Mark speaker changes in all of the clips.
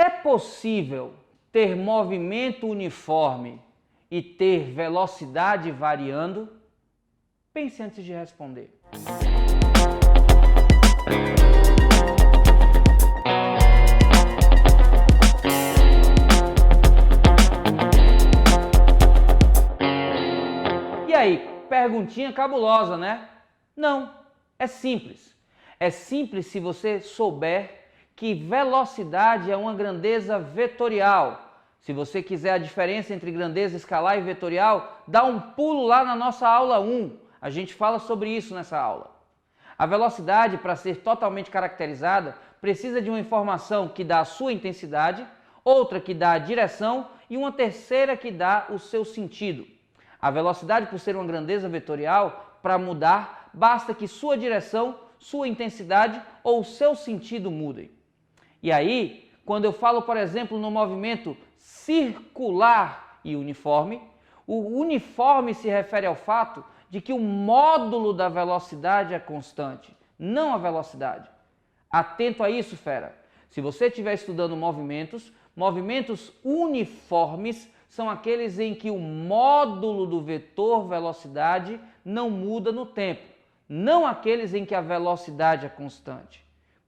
Speaker 1: É possível ter movimento uniforme e ter velocidade variando? Pense antes de responder. E aí, perguntinha cabulosa, né? Não, é simples. É simples se você souber que velocidade é uma grandeza vetorial. Se você quiser a diferença entre grandeza escalar e vetorial, dá um pulo lá na nossa aula 1. A gente fala sobre isso nessa aula. A velocidade, para ser totalmente caracterizada, precisa de uma informação que dá a sua intensidade, outra que dá a direção e uma terceira que dá o seu sentido. A velocidade, por ser uma grandeza vetorial, para mudar, basta que sua direção, sua intensidade ou o seu sentido mudem. E aí, quando eu falo, por exemplo, no movimento circular e uniforme, o uniforme se refere ao fato de que o módulo da velocidade é constante, não a velocidade. Atento a isso, fera. Se você estiver estudando movimentos uniformes são aqueles em que o módulo do vetor velocidade não muda no tempo, não aqueles em que a velocidade é constante.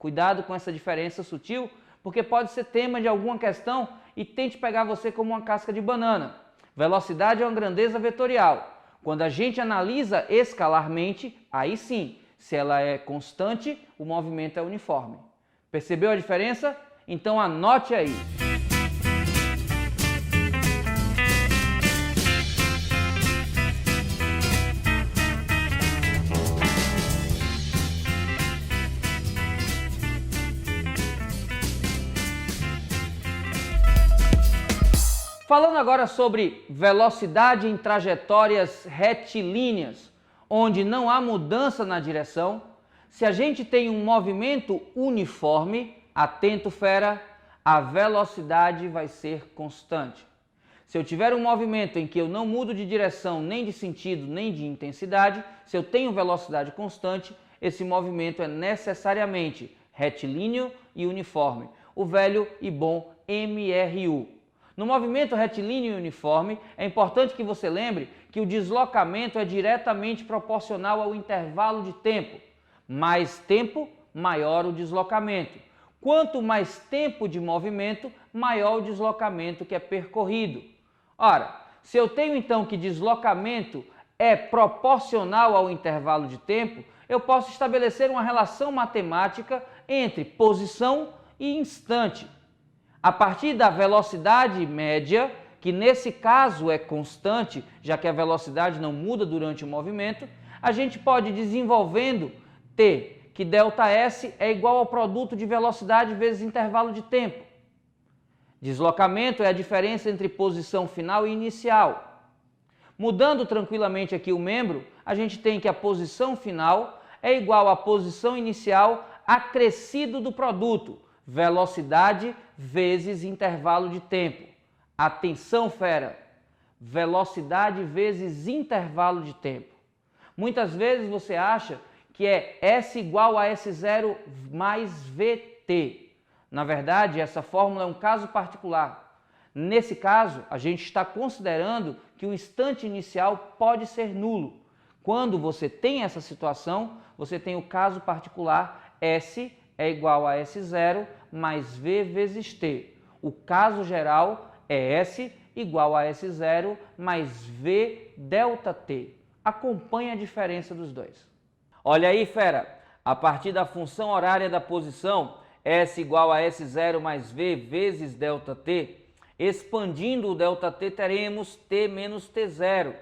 Speaker 1: Cuidado com essa diferença sutil, porque pode ser tema de alguma questão e tente pegar você como uma casca de banana. Velocidade é uma grandeza vetorial. Quando a gente analisa escalarmente, aí sim, se ela é constante, o movimento é uniforme. Percebeu a diferença? Então anote aí. Falando agora sobre velocidade em trajetórias retilíneas, onde não há mudança na direção, se a gente tem um movimento uniforme, atento fera, a velocidade vai ser constante. Se eu tiver um movimento em que eu não mudo de direção, nem de sentido, nem de intensidade, se eu tenho velocidade constante, esse movimento é necessariamente retilíneo e uniforme, o velho e bom MRU. No movimento retilíneo e uniforme, é importante que você lembre que o deslocamento é diretamente proporcional ao intervalo de tempo. Mais tempo, maior o deslocamento. Quanto mais tempo de movimento, maior o deslocamento que é percorrido. Ora, se eu tenho então que deslocamento é proporcional ao intervalo de tempo, eu posso estabelecer uma relação matemática entre posição e instante. A partir da velocidade média, que nesse caso é constante, já que a velocidade não muda durante o movimento, a gente pode ir desenvolvendo T, que ΔS é igual ao produto de velocidade vezes intervalo de tempo. Deslocamento é a diferença entre posição final e inicial. Mudando tranquilamente aqui o membro, a gente tem que a posição final é igual à posição inicial acrescido do produto, velocidade vezes intervalo de tempo. Atenção, fera! Velocidade vezes intervalo de tempo. Muitas vezes você acha que é S igual a S0 mais VT. Na verdade, essa fórmula é um caso particular. Nesse caso, a gente está considerando que o instante inicial pode ser nulo. Quando você tem essa situação, você tem o caso particular S é igual a S0 mais V vezes T. O caso geral é S igual a S0 mais V ΔT. Acompanhe a diferença dos dois. Olha aí, fera, a partir da função horária da posição, S igual a S0 mais V vezes ΔT, expandindo o ΔT teremos T menos T0.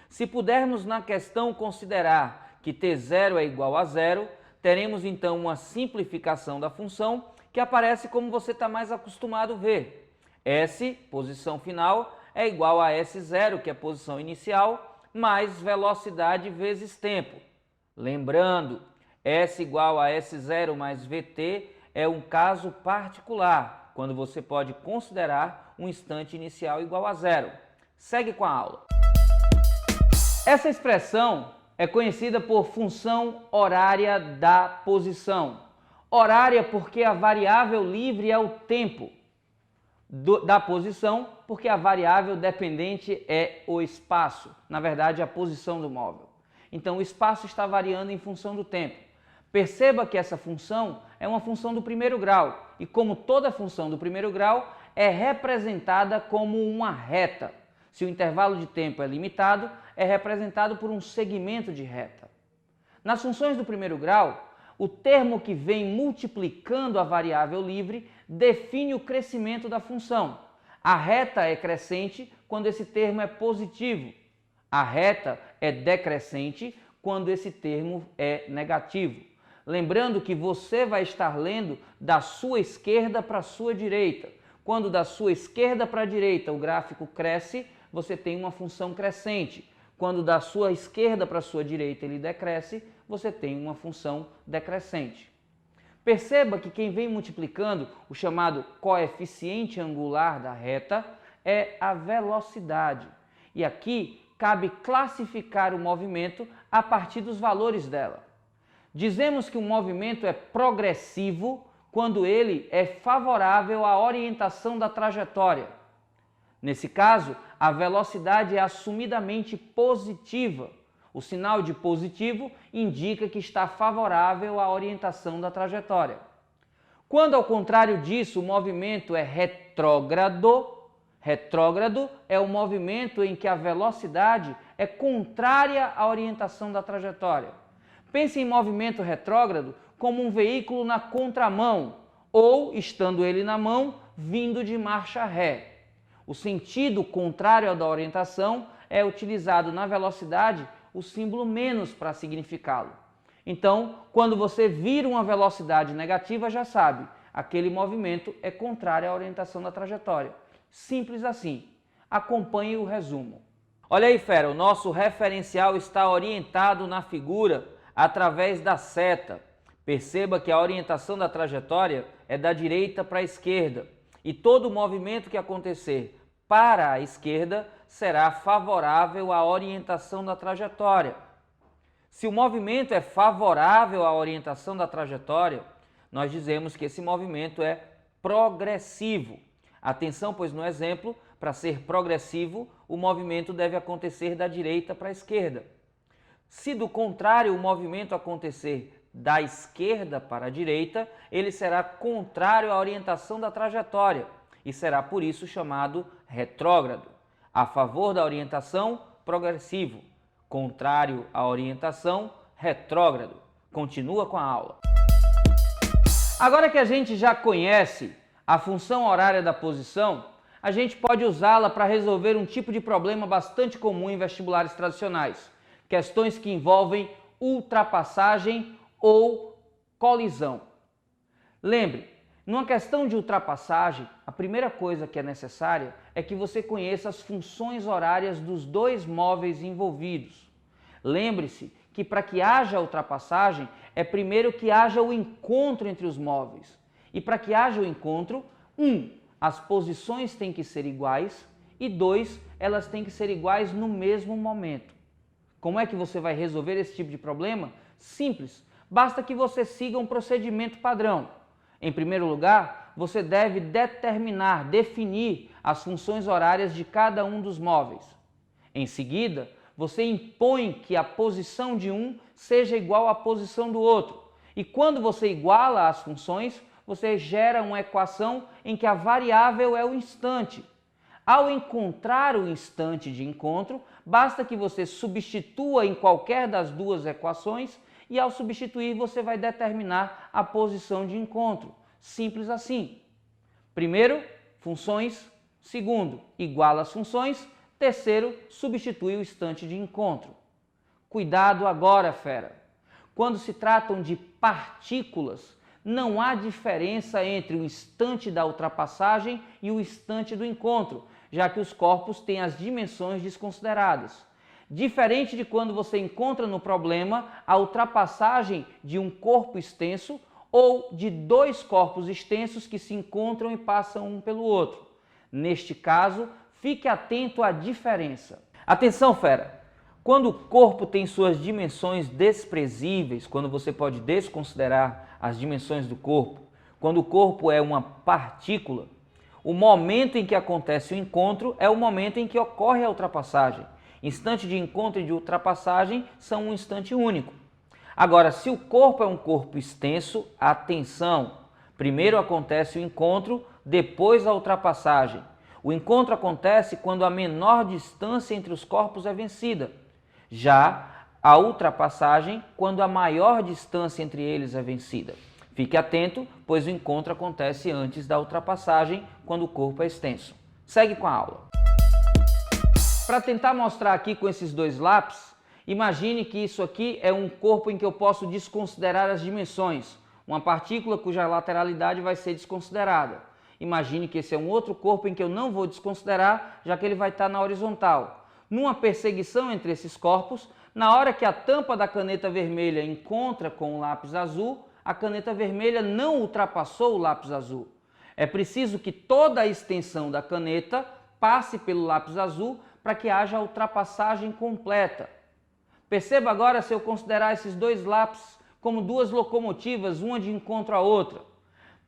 Speaker 1: Se pudermos na questão considerar que T0 é igual a zero, teremos então uma simplificação da função que aparece como você está mais acostumado a ver. S, posição final, é igual a S0, que é a posição inicial, mais velocidade vezes tempo. Lembrando, S igual a S0 mais VT é um caso particular, quando você pode considerar um instante inicial igual a zero. Segue com a aula. Essa expressão é conhecida por função horária da posição. Horária porque a variável livre é o tempo. da posição, porque a variável dependente é o espaço, na verdade a posição do móvel. Então o espaço está variando em função do tempo. Perceba que essa função é uma função do primeiro grau e, como toda função do primeiro grau, é representada como uma reta. Se o intervalo de tempo é limitado, é representado por um segmento de reta. Nas funções do primeiro grau, o termo que vem multiplicando a variável livre define o crescimento da função. A reta é crescente quando esse termo é positivo. A reta é decrescente quando esse termo é negativo. Lembrando que você vai estar lendo da sua esquerda para a sua direita. Quando da sua esquerda para a direita o gráfico cresce, você tem uma função crescente. Quando da sua esquerda para a sua direita ele decresce, você tem uma função decrescente. Perceba que quem vem multiplicando o chamado coeficiente angular da reta é a velocidade. E aqui cabe classificar o movimento a partir dos valores dela. Dizemos que o movimento é progressivo quando ele é favorável à orientação da trajetória. Nesse caso, a velocidade é assumidamente positiva. O sinal de positivo indica que está favorável à orientação da trajetória. Quando, ao contrário disso, o movimento é retrógrado, retrógrado é o movimento em que a velocidade é contrária à orientação da trajetória. Pense em movimento retrógrado como um veículo na contramão ou, estando ele na mão, vindo de marcha ré. O sentido contrário ao da orientação é utilizado na velocidade o símbolo menos para significá-lo. Então, quando você vira uma velocidade negativa, já sabe, aquele movimento é contrário à orientação da trajetória. Simples assim. Acompanhe o resumo. Olha aí, fera, o nosso referencial está orientado na figura através da seta. Perceba que a orientação da trajetória é da direita para a esquerda e todo movimento que acontecer para a esquerda será favorável à orientação da trajetória. Se o movimento é favorável à orientação da trajetória, nós dizemos que esse movimento é progressivo. Atenção, pois no exemplo, para ser progressivo, o movimento deve acontecer da direita para a esquerda. Se do contrário o movimento acontecer da esquerda para a direita, ele será contrário à orientação da trajetória e será por isso chamado retrógrado. A favor da orientação, progressivo. Contrário à orientação, retrógrado. Continua com a aula. Agora que a gente já conhece a função horária da posição, a gente pode usá-la para resolver um tipo de problema bastante comum em vestibulares tradicionais. Questões que envolvem ultrapassagem ou colisão. Lembre, numa questão de ultrapassagem, a primeira coisa que é necessária é que você conheça as funções horárias dos dois móveis envolvidos. Lembre-se que para que haja ultrapassagem, é primeiro que haja o encontro entre os móveis. E para que haja o encontro, as posições têm que ser iguais e 2, elas têm que ser iguais no mesmo momento. Como é que você vai resolver esse tipo de problema? Simples. Basta que você siga um procedimento padrão. Em primeiro lugar, você deve definir as funções horárias de cada um dos móveis. Em seguida, você impõe que a posição de um seja igual à posição do outro. E quando você iguala as funções, você gera uma equação em que a variável é o instante. Ao encontrar o instante de encontro, basta que você substitua em qualquer das duas equações e ao substituir você vai determinar a posição de encontro. Simples assim. Primeiro, funções. Segundo, iguala as funções. Terceiro, substitui o instante de encontro. Cuidado agora, fera. Quando se tratam de partículas, não há diferença entre o instante da ultrapassagem e o instante do encontro, já que os corpos têm as dimensões desconsideradas. Diferente de quando você encontra no problema a ultrapassagem de um corpo extenso ou de dois corpos extensos que se encontram e passam um pelo outro. Neste caso, fique atento à diferença. Atenção, fera! Quando o corpo tem suas dimensões desprezíveis, quando você pode desconsiderar as dimensões do corpo, quando o corpo é uma partícula, O momento em que acontece o encontro é o momento em que ocorre a ultrapassagem. Instante de encontro e de ultrapassagem são um instante único. Agora, se o corpo é um corpo extenso, atenção! Primeiro acontece o encontro, depois a ultrapassagem. O encontro acontece quando a menor distância entre os corpos é vencida. Já a ultrapassagem, quando a maior distância entre eles é vencida. Fique atento, pois o encontro acontece antes da ultrapassagem, quando o corpo é extenso. Segue com a aula. Para tentar mostrar aqui com esses dois lápis, imagine que isso aqui é um corpo em que eu posso desconsiderar as dimensões. Uma partícula cuja lateralidade vai ser desconsiderada. Imagine que esse é um outro corpo em que eu não vou desconsiderar, já que ele vai estar na horizontal. Numa perseguição entre esses corpos, na hora que a tampa da caneta vermelha encontra com o lápis azul, a caneta vermelha não ultrapassou o lápis azul. É preciso que toda a extensão da caneta passe pelo lápis azul para que haja a ultrapassagem completa. Perceba agora se eu considerar esses dois lápis como duas locomotivas, uma de encontro à outra.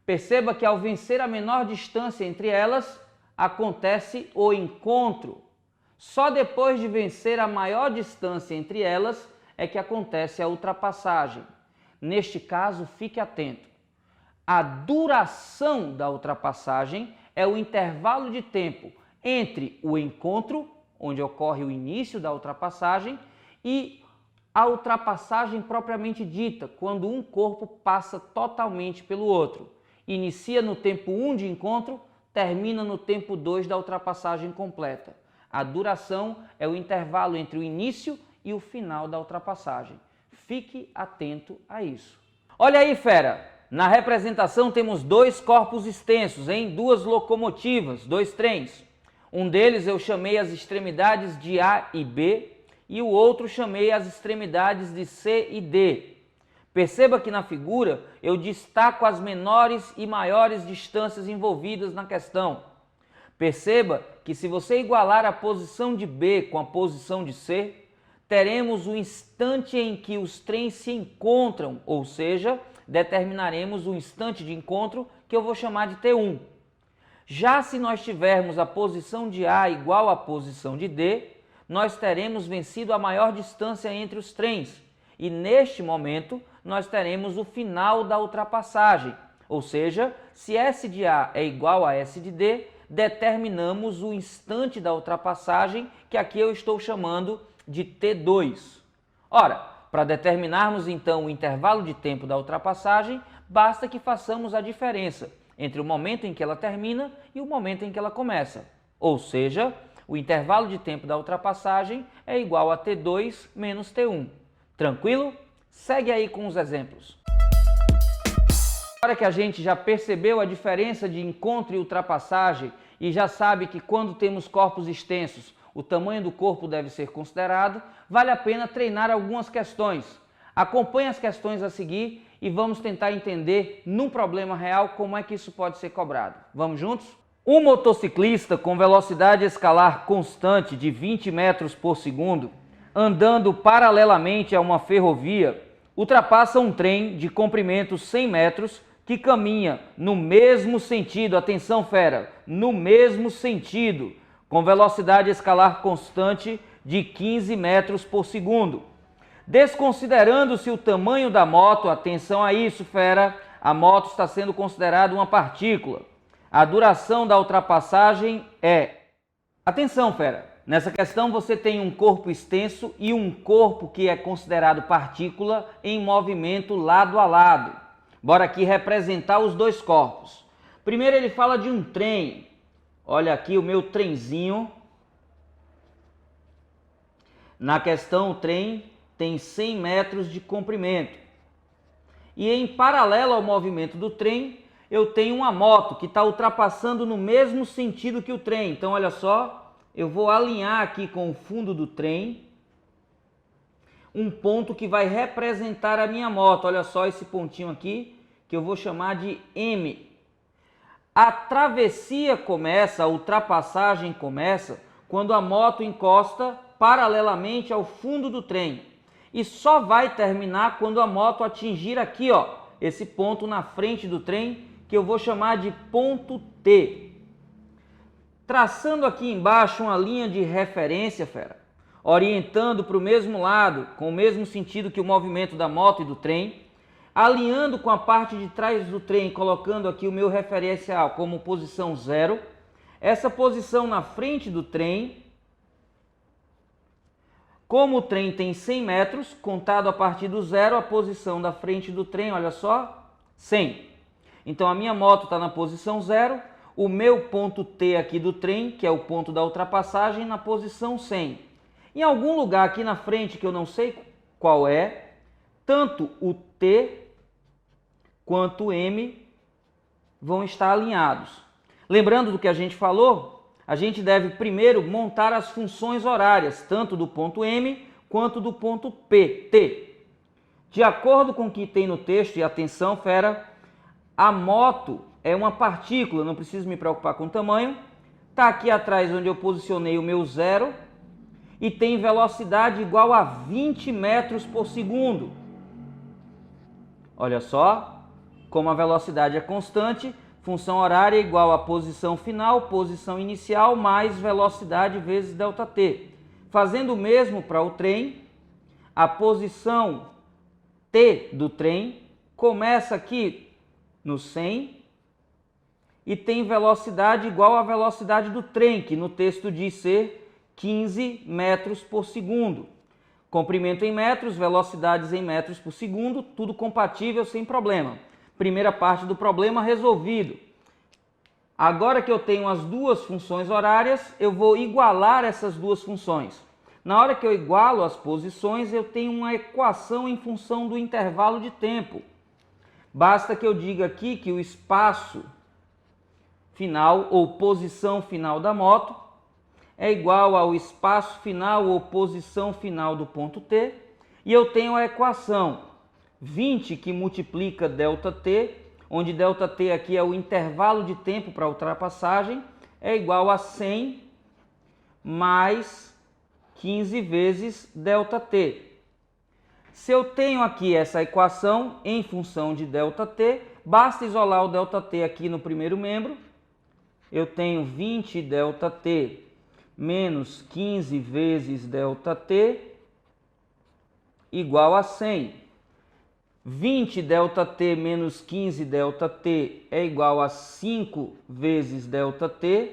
Speaker 1: Perceba que ao vencer a menor distância entre elas, acontece o encontro. Só depois de vencer a maior distância entre elas é que acontece a ultrapassagem. Neste caso, fique atento. A duração da ultrapassagem é o intervalo de tempo entre o encontro, onde ocorre o início da ultrapassagem, e a ultrapassagem propriamente dita, quando um corpo passa totalmente pelo outro. Inicia no tempo 1 de encontro, termina no tempo 2 da ultrapassagem completa. A duração é o intervalo entre o início e o final da ultrapassagem. Fique atento a isso. Olha aí, fera! Na representação temos dois corpos extensos, duas locomotivas, dois trens. Um deles eu chamei as extremidades de A e B e o outro chamei as extremidades de C e D. Perceba que na figura eu destaco as menores e maiores distâncias envolvidas na questão. Perceba que se você igualar a posição de B com a posição de C, teremos o instante em que os trens se encontram, ou seja, determinaremos o instante de encontro que eu vou chamar de T1. Já se nós tivermos a posição de A igual à posição de D, nós teremos vencido a maior distância entre os trens e neste momento nós teremos o final da ultrapassagem, ou seja, se S de A é igual a S de D, determinamos o instante da ultrapassagem, que aqui eu estou chamando de T2. Ora, para determinarmos então o intervalo de tempo da ultrapassagem, basta que façamos a diferença entre o momento em que ela termina e o momento em que ela começa. Ou seja, o intervalo de tempo da ultrapassagem é igual a T2 menos T1. Tranquilo? Segue aí com os exemplos. Agora que a gente já percebeu a diferença de encontro e ultrapassagem e já sabe que quando temos corpos extensos, o tamanho do corpo deve ser considerado, vale a pena treinar algumas questões. Acompanhe as questões a seguir e vamos tentar entender num problema real como é que isso pode ser cobrado. Vamos juntos? Um motociclista com velocidade escalar constante de 20 metros por segundo, andando paralelamente a uma ferrovia, ultrapassa um trem de comprimento 100 metros que caminha no mesmo sentido, atenção fera, no mesmo sentido, com velocidade escalar constante de 15 metros por segundo. Desconsiderando-se o tamanho da moto, atenção a isso fera, a moto está sendo considerada uma partícula. A duração da ultrapassagem é... Atenção fera, nessa questão você tem um corpo extenso e um corpo que é considerado partícula em movimento lado a lado. Bora aqui representar os dois corpos. Primeiro ele fala de um trem. Olha aqui o meu trenzinho. Na questão o trem tem 100 metros de comprimento. E em paralelo ao movimento do trem, eu tenho uma moto que está ultrapassando no mesmo sentido que o trem. Então olha só, eu vou alinhar aqui com o fundo do trem um ponto que vai representar a minha moto. Olha só esse pontinho aqui, que eu vou chamar de M. A travessia começa, a ultrapassagem começa, quando a moto encosta paralelamente ao fundo do trem. E só vai terminar quando a moto atingir aqui, ó, esse ponto na frente do trem, que eu vou chamar de ponto T. traçando aqui embaixo uma linha de referência, fera, orientando para o mesmo lado, com o mesmo sentido que o movimento da moto e do trem, alinhando com a parte de trás do trem, colocando aqui o meu referencial como posição 0, essa posição na frente do trem, como o trem tem 100 metros, contado a partir do 0, a posição da frente do trem, olha só, 100. Então a minha moto está na posição 0, o meu ponto T aqui do trem, que é o ponto da ultrapassagem, na posição 100. Em algum lugar aqui na frente, que eu não sei qual é, tanto o T quanto o M vão estar alinhados. Lembrando do que a gente falou, a gente deve primeiro montar as funções horárias, tanto do ponto M quanto do ponto P, T. De acordo com o que tem no texto, e atenção, fera, a moto é uma partícula, não preciso me preocupar com o tamanho. Está aqui atrás onde eu posicionei o meu 0 e tem velocidade igual a 20 metros por segundo. Olha só, como a velocidade é constante, função horária é igual a posição final, posição inicial, mais velocidade vezes ΔT. Fazendo o mesmo para o trem, a posição T do trem começa aqui no 100 e tem velocidade igual à velocidade do trem, que no texto diz ser 15 metros por segundo. Comprimento em metros, velocidades em metros por segundo, tudo compatível sem problema. Primeira parte do problema resolvido. Agora que eu tenho as duas funções horárias, eu vou igualar essas duas funções. Na hora que eu igualo as posições, eu tenho uma equação em função do intervalo de tempo. Basta que eu diga aqui que o espaço final ou posição final da moto é igual ao espaço final ou posição final do ponto T, e eu tenho a equação 20 que multiplica ΔT, onde ΔT aqui é o intervalo de tempo para a ultrapassagem, é igual a 100 mais 15 vezes ΔT. Se eu tenho aqui essa equação em função de ΔT, basta isolar o ΔT aqui no primeiro membro. Eu tenho 20 ΔT menos 15 vezes ΔT igual a 100. 20 ΔT menos 15 ΔT é igual a 5 vezes ΔT,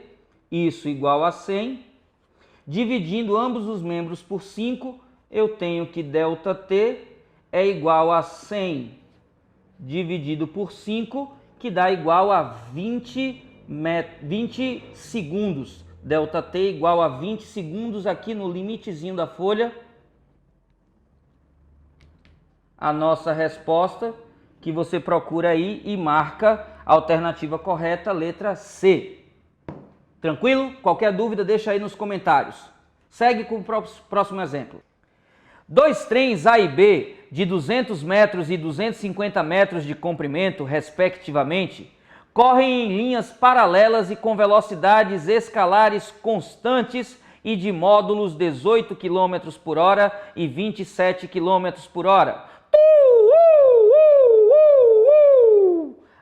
Speaker 1: isso igual a 100. Dividindo ambos os membros por 5, eu tenho que ΔT é igual a 100 dividido por 5, que dá igual a 20 segundos. ΔT igual a 20 segundos aqui no limitezinho da folha. A nossa resposta, que você procura aí e marca a alternativa correta, letra C. Tranquilo? Qualquer dúvida deixa aí nos comentários. Segue com o próximo exemplo. Dois trens A e B de 200 metros e 250 metros de comprimento, respectivamente, correm em linhas paralelas e com velocidades escalares constantes e de módulos 18 km por hora e 27 km por hora.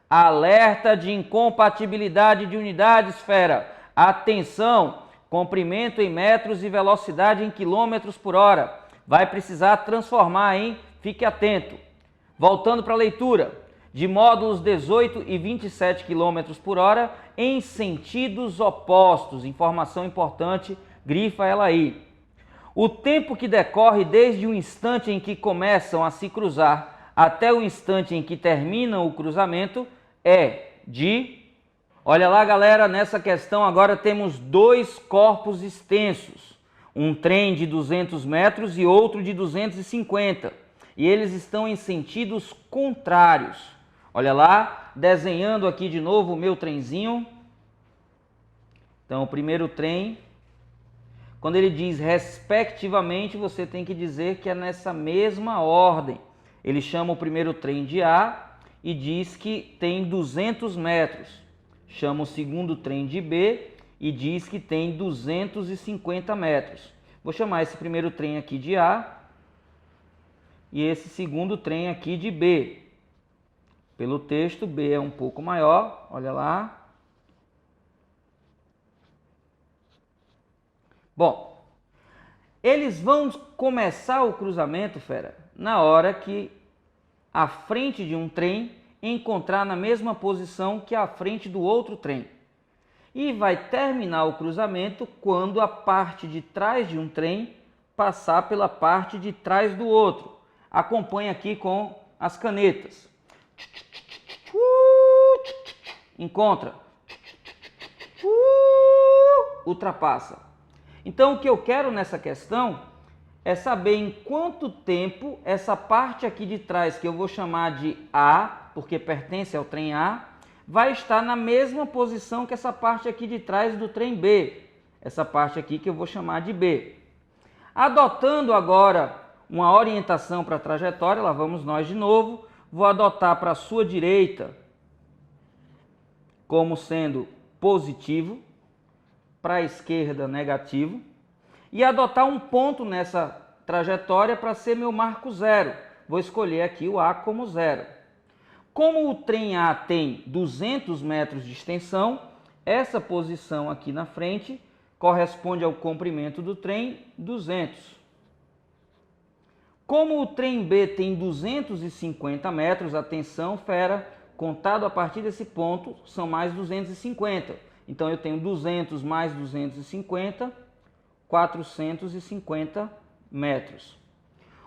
Speaker 1: Alerta de incompatibilidade de unidades, fera. Atenção, comprimento em metros e velocidade em quilômetros por hora. Vai precisar transformar, hein? Fique atento. Voltando para a leitura. De módulos 18 e 27 km por hora em sentidos opostos. Informação importante, grifa ela aí. O tempo que decorre desde o instante em que começam a se cruzar até o instante em que terminam o cruzamento é de... Olha lá, galera, nessa questão agora temos dois corpos extensos. Um trem de 200 metros e outro de 250. E eles estão em sentidos contrários. Olha lá, desenhando aqui de novo o meu trenzinho. Então, o primeiro trem, quando ele diz respectivamente, você tem que dizer que é nessa mesma ordem. Ele chama o primeiro trem de A e diz que tem 200 metros. Chama o segundo trem de B e diz que tem 250 metros. Vou chamar esse primeiro trem aqui de A e esse segundo trem aqui de B. Pelo texto, B é um pouco maior, olha lá. Bom, eles vão começar o cruzamento, fera, na hora que a frente de um trem encontrar na mesma posição que a frente do outro trem. E vai terminar o cruzamento quando a parte de trás de um trem passar pela parte de trás do outro. Acompanhe aqui com as canetas. Encontra. Ultrapassa. Então, o que eu quero nessa questão é saber em quanto tempo essa parte aqui de trás, que eu vou chamar de A, porque pertence ao trem A, vai estar na mesma posição que essa parte aqui de trás do trem B. Essa parte aqui que eu vou chamar de B. Adotando agora uma orientação para a trajetória, lá vamos nós de novo, vou adotar para a sua direita como sendo positivo, para a esquerda negativo, e adotar um ponto nessa trajetória para ser meu marco zero. Vou escolher aqui o A como zero. Como o trem A tem 200 metros de extensão, essa posição aqui na frente corresponde ao comprimento do trem, 200. Como o trem B tem 250 metros, atenção, fera, contado a partir desse ponto, são mais 250. Então, eu tenho 200 mais 250, 450 metros.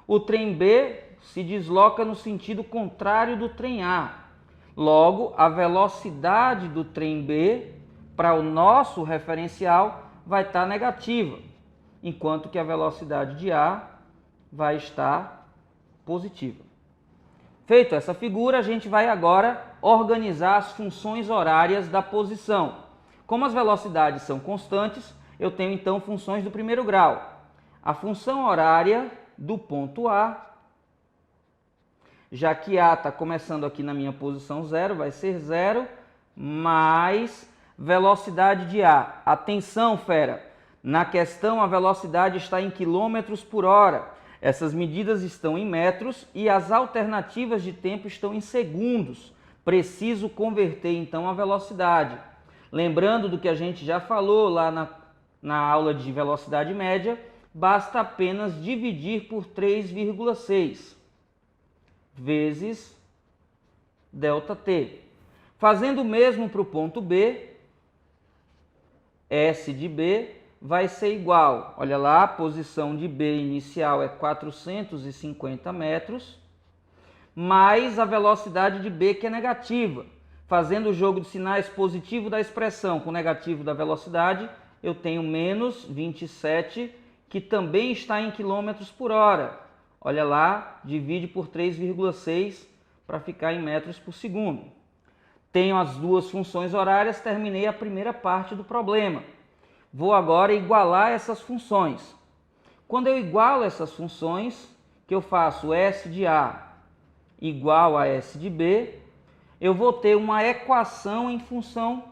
Speaker 1: O trem B se desloca no sentido contrário do trem A. Logo, a velocidade do trem B para o nosso referencial vai estar negativa, enquanto que a velocidade de A vai estar positiva. Feito essa figura, a gente vai agora organizar as funções horárias da posição. Como as velocidades são constantes, eu tenho então funções do primeiro grau. A função horária do ponto A, já que A está começando aqui na minha posição zero, vai ser zero, mais velocidade de A. Atenção, fera! Na questão, a velocidade está em quilômetros por hora. Essas medidas estão em metros e as alternativas de tempo estão em segundos. Preciso converter, então, a velocidade. Lembrando do que a gente já falou lá na aula de velocidade média, basta apenas dividir por 3,6 vezes ΔT. Fazendo o mesmo para o ponto B, S de B vai ser igual, olha lá, a posição de B inicial é 450 metros, mais a velocidade de B que é negativa. Fazendo o jogo de sinais positivo da expressão com negativo da velocidade, eu tenho menos 27, que também está em quilômetros por hora. Olha lá, divide por 3,6 para ficar em metros por segundo. Tenho as duas funções horárias, terminei a primeira parte do problema. Vou agora igualar essas funções. Quando eu igualo essas funções, que eu faço S de A igual a S de B, eu vou ter uma equação em função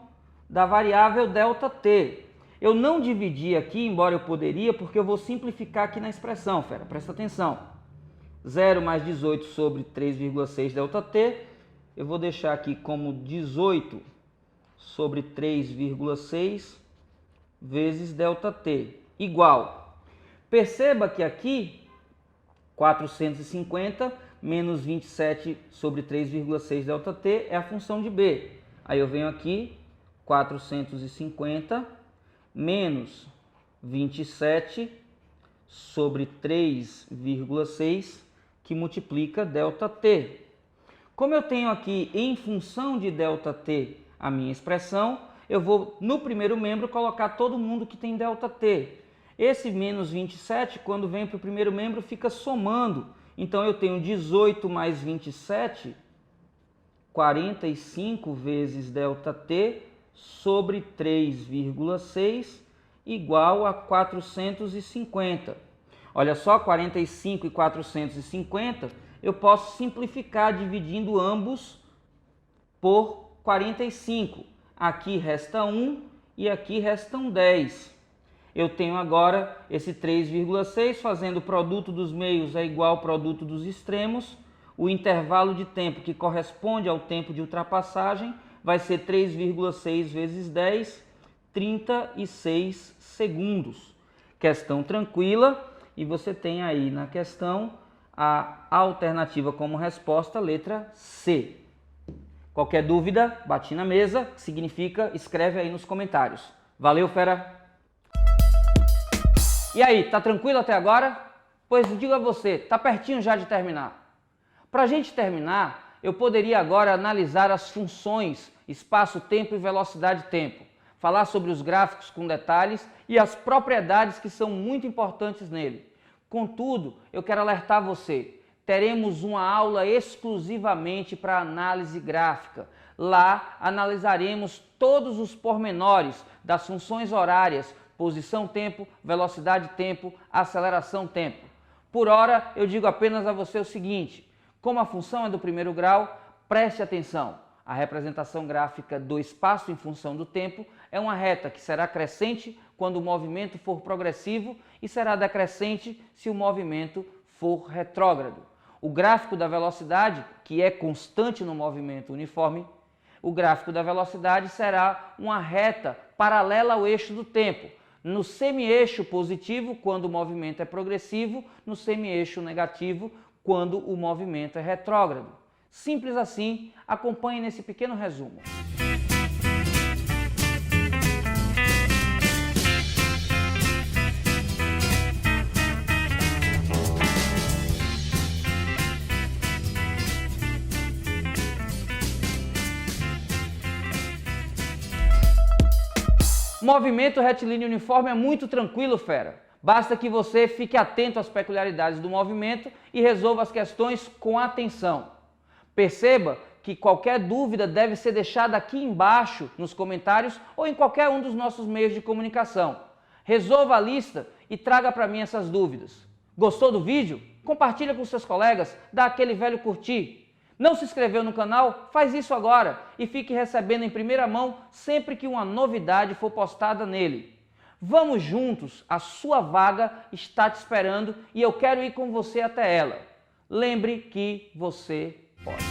Speaker 1: da variável ΔT. Eu não dividi aqui, embora eu poderia, porque eu vou simplificar aqui na expressão, fera, presta atenção. 0 mais 18 sobre 3,6 ΔT, eu vou deixar aqui como 18 sobre 3,6 vezes ΔT, igual. Perceba que aqui, 450 menos 27 sobre 3,6 ΔT é a função de B. Aí eu venho aqui, 450 menos 27 sobre 3,6, que multiplica ΔT. Como eu tenho aqui em função de ΔT a minha expressão, eu vou no primeiro membro colocar todo mundo que tem ΔT. Esse menos 27, quando vem para o primeiro membro, fica somando. Então, eu tenho 18 mais 27, 45 vezes ΔT sobre 3,6 igual a 450. Olha só, 45 e 450, eu posso simplificar dividindo ambos por 45. Aqui resta 1 e aqui restam 10. Eu tenho agora esse 3,6, fazendo o produto dos meios é igual ao produto dos extremos. O intervalo de tempo que corresponde ao tempo de ultrapassagem vai ser 3,6 vezes 10, 36 segundos. questão tranquila, e você tem aí na questão a alternativa como resposta, letra C. Qualquer dúvida, bate na mesa, que significa escreve aí nos comentários. Valeu, fera! E aí, tá tranquilo até agora? Pois digo a você, tá pertinho já de terminar. Para a gente terminar, eu poderia agora analisar as funções espaço-tempo e velocidade-tempo, falar sobre os gráficos com detalhes e as propriedades que são muito importantes nele. Contudo, eu quero alertar você, teremos uma aula exclusivamente para análise gráfica. Lá analisaremos todos os pormenores das funções horárias, posição-tempo, velocidade-tempo, aceleração-tempo. Por hora, eu digo apenas a você o seguinte, como a função é do primeiro grau, preste atenção. A representação gráfica do espaço em função do tempo é uma reta que será crescente quando o movimento for progressivo e será decrescente se o movimento for retrógrado. O gráfico da velocidade, que é constante no movimento uniforme, o gráfico da velocidade será uma reta paralela ao eixo do tempo, no semi-eixo positivo quando o movimento é progressivo, no semi-eixo negativo quando o movimento é retrógrado. Simples assim, acompanhe nesse pequeno resumo. Movimento retilíneo uniforme é muito tranquilo, fera. Basta que você fique atento às peculiaridades do movimento e resolva as questões com atenção. Perceba que qualquer dúvida deve ser deixada aqui embaixo nos comentários ou em qualquer um dos nossos meios de comunicação. Resolva a lista e traga para mim essas dúvidas. Gostou do vídeo? Compartilha com seus colegas, dá aquele velho curtir. Não se inscreveu no canal? Faz isso agora e fique recebendo em primeira mão sempre que uma novidade for postada nele. Vamos juntos, a sua vaga está te esperando e eu quero ir com você até ela. Lembre que você pode.